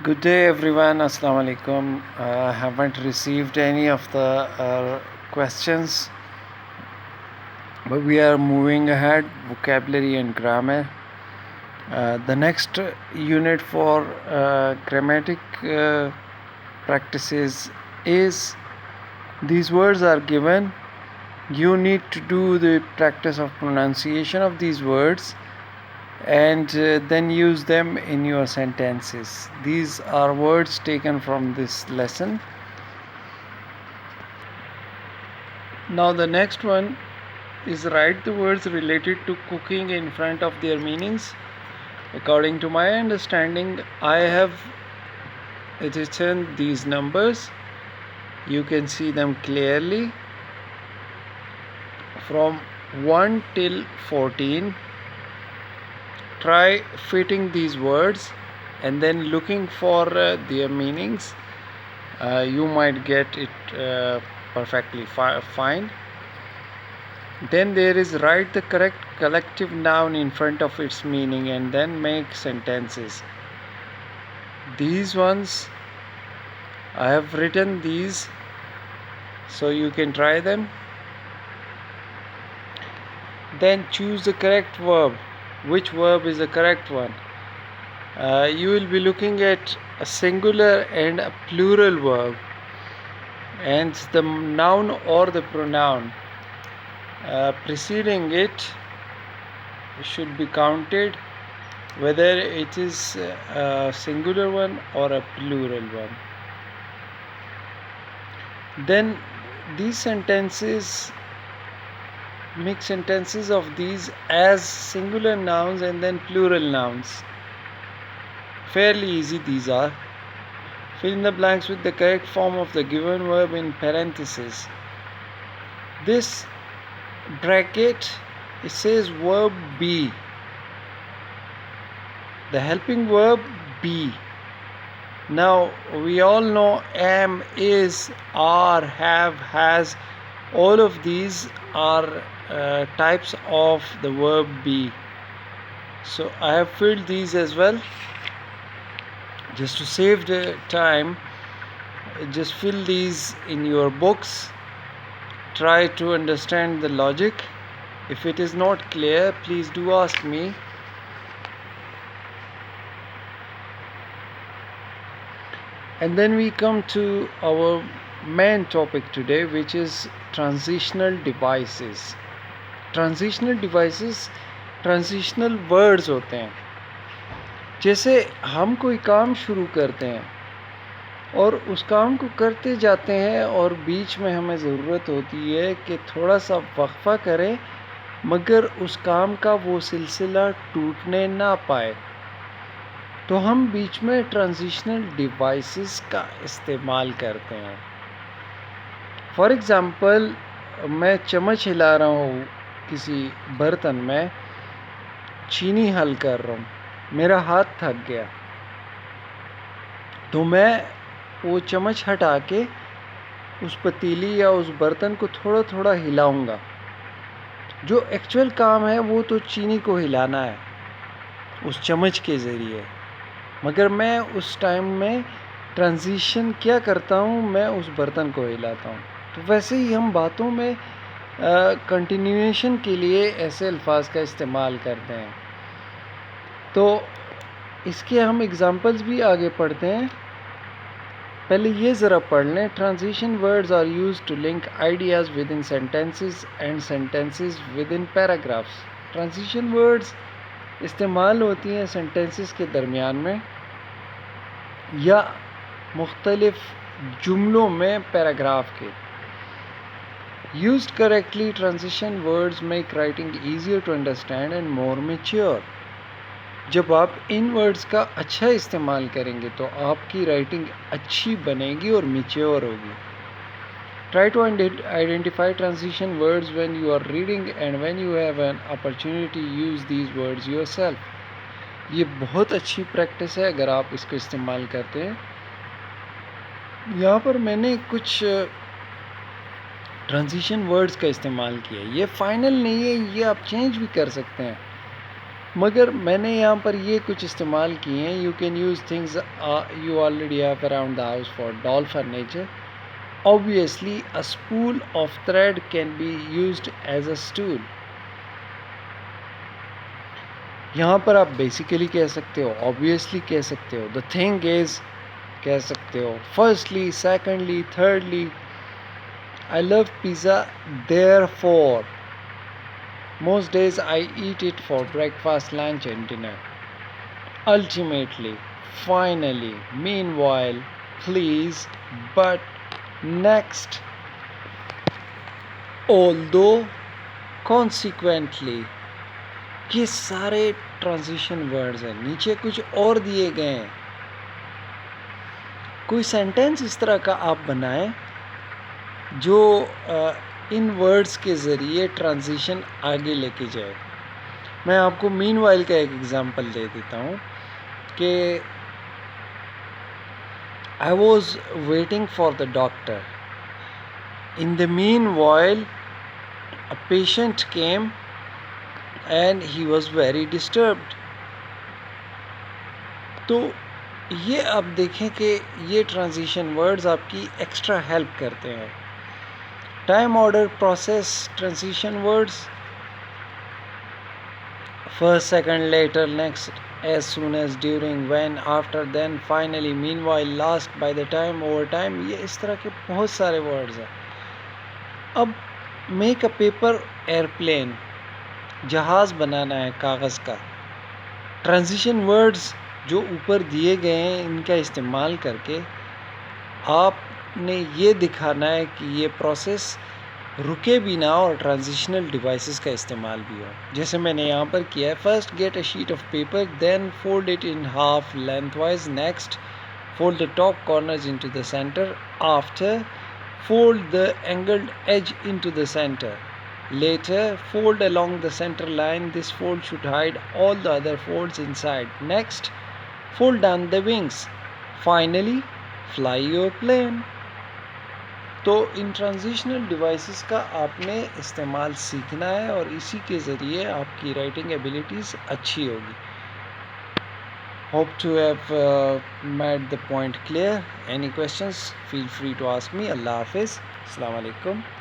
Good day, everyone. Assalamu alaikum. I haven't received any of the questions, but we are moving ahead. Vocabulary and grammar. The next unit for grammatic practices is these words are given. You need to do the practice of pronunciation of these words and then use them in your sentences. These are words taken from this lesson. Now the next one is write the words related to cooking in front of their meanings. According to my understanding, I have written these numbers. You can see them clearly from 1 till 14. Try fitting these words and then looking for their meanings. You might get it perfectly fine. Then there is write the correct collective noun in front of its meaning and then make sentences. These ones, I have written these, so you can try them. Then choose the correct verb. Which verb is the correct one? You will be looking at a singular and a plural verb, and the noun or the pronoun preceding it should be counted, whether it is a singular one or a plural one. Then these sentences, make sentences of these as singular nouns and then plural nouns. Fairly easy these are. Fill in the blanks with the correct form of the given verb in parentheses. This bracket, it says verb be. The helping verb be. Now we all know am, is, are, have, has. All of these are types of the verb be. So I have filled these as well. Just to save the time, just fill these in your books. Try to understand the logic. If it is not clear, please do ask me. And then we come to our main topic today, which is transitional devices. Transitional devices, transitional words होते हैं. जैसे हम कोई काम शुरू करते हैं और उस काम को करते जाते हैं और बीच में हमें ज़रूरत होती है कि थोड़ा सा वक्फा करें, मगर उस काम का वो सिलसिला टूटने ना पाए, तो हम बीच में ट्रांजिशनल डिवाइसेस का इस्तेमाल करते हैं. फॉर एग्ज़ाम्पल, मैं चम्मच हिला रहा हूँ किसी बर्तन में, चीनी हल कर रहा हूँ, मेरा हाथ थक गया, तो मैं वो चम्मच हटा के उस पतीली या उस बर्तन को थोड़ा थोड़ा हिलाऊंगा. जो एक्चुअल काम है वो तो चीनी को हिलाना है उस चम्मच के ज़रिए, मगर मैं उस टाइम में ट्रांजिशन क्या करता हूँ, मैं उस बर्तन को हिलाता हूँ. तो वैसे ही हम बातों में कंटिन्यूएशन के लिए ऐसे अल्फाज का इस्तेमाल करते हैं. तो इसके हम एग्ज़ाम्पल्स भी आगे पढ़ते हैं. पहले ये ज़रा पढ़ लें. Transition words are used to link ideas within sentences and sentences within paragraphs. Transition words इस्तेमाल होती हैं सेंटेंसेस के दरमियान में या मुख्तलिफ जुमलों में पैराग्राफ के. Used correctly, transition words make writing easier to understand and more mature. जब आप इन वर्ड्स का अच्छा इस्तेमाल करेंगे तो आपकी राइटिंग अच्छी बनेगी और मैच्योर होगी. Try to identify transition words when you are reading and when you have an opportunity use these words yourself. ये बहुत अच्छी प्रैक्टिस है अगर आप इसको इस्तेमाल करते हैं. यहाँ पर मैंने कुछ ट्रांजिशन वर्ड्स का इस्तेमाल किया. ये फाइनल नहीं है, ये आप चेंज भी कर सकते हैं. مگر میں نے یہاں پر یہ کچھ استعمال کیے ہیں. You can use things you already have around the house for ڈال furniture. Obviously, a spool of thread can be used as a stool. یہاں پر آپ بیسیکلی کہہ سکتے ہو, obviously کہہ سکتے ہو, the thing is کہہ سکتے ہو, firstly, secondly, thirdly. I love pizza, therefore most days I eat it for breakfast, lunch and dinner. Ultimately, finally, meanwhile, please, but, next, although, consequently. یہ سارے ٹرانزیشن ورڈز ہیں. نیچے کچھ اور دیے گئے ہیں. کوئی سینٹینس اس طرح کا آپ بنائیں جو ان ورڈز کے ذریعے ٹرانزیشن آگے لے کے جائے. میں آپ کو مین وائل کا ایک ایگزامپل دے دیتا ہوں کہ I was waiting for the doctor. In the meanwhile, a patient came and he was very disturbed. تو یہ آپ دیکھیں کہ یہ ٹرانزیشن ورڈز آپ کی ایکسٹرا ہیلپ کرتے ہیں. Time order process transition words first, second, later, next, as soon as, during, when, after, then, finally, meanwhile, last, by the time, over time. یہ اس طرح کے بہت سارے ورڈز ہیں. اب میک اے پیپر ایئرپلین, جہاز بنانا ہے کاغذ کا. ٹرانزیشن ورڈز جو اوپر دیے گئے ہیں ان کا استعمال کر کے آپ نے یہ دکھانا ہے کہ یہ پروسیس رکے بھی نہ اور ٹرانزیشنل ڈیوائسز کا استعمال بھی ہو. جیسے میں نے یہاں پر کیا ہے, first get a sheet of paper, then fold it in half lengthwise, next fold the top corners into the centre, after fold the angled edge into the center. Later, fold along the center line. This fold should hide all the other folds inside. Next, fold down the wings. Finally, fly your plane. تو ان transitional devices کا آپ نے استعمال سیکھنا ہے اور اسی کے ذریعے آپ کی رائٹنگ ایبیلٹیز اچھی ہوگی. Hope to have made the point clear. Any questions? Feel free to ask me. Allah Hafiz. Assalamu alaikum.